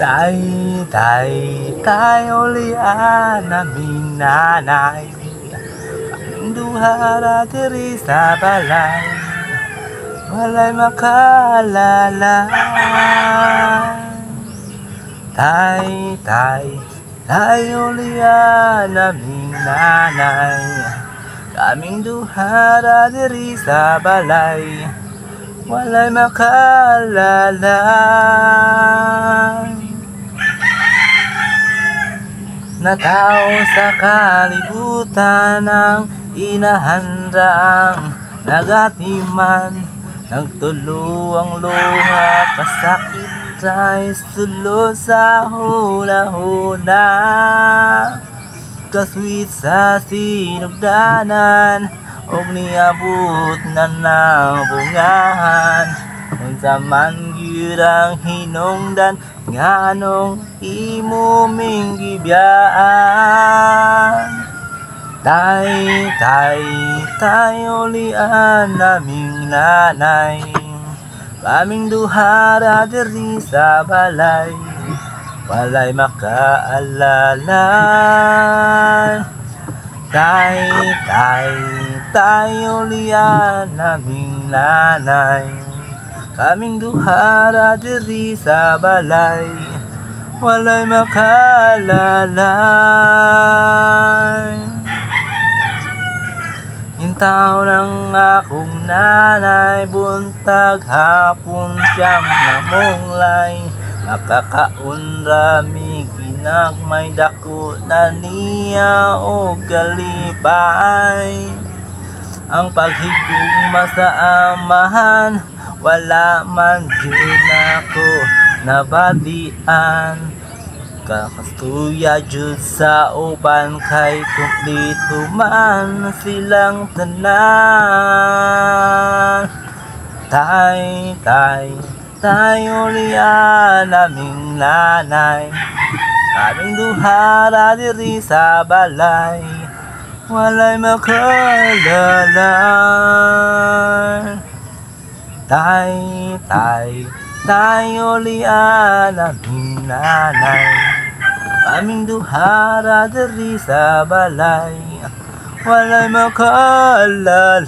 Tay, tay, tayo lian naming nanay. Kaming duha diri sa balay, walay makalala. Tay, tay, tayo lian naming nanay. Kaming duha diri sa balay, walay makalala. Natao sa kalibutan ng inahandraang nagatiman, nagtulo ang luha, kasakit ay sulo sa huna-huna. Kaswit sa sinugdanan, og niabot na nabungahan. Unsa man gyud ang hinungdan, nganong imo ming gibiyaan. Tay, tay, tayo lian naming nanay. Kaming duha diri sa balay, walay makaalala. Tay, tay, tayo lian naming nanay. Kaming duha diri sa balay, walay makalala. Intaw ng akong nanay, buntag hapon siyang namunglay. Makakaunra mi ginagmay, dako na niya o galibay. Ang paghigugma sa amahan, wala man jud ako nabatian. Kakastuya jud sa uban, kay kumplito man silang tanan. Tay, tay, tayo lian naming nanay. Kaming duha diri sa balay, walay makalala. Tay, tay, tayo lian naming nanay. Kaming duha diri sa balay, walay makalala.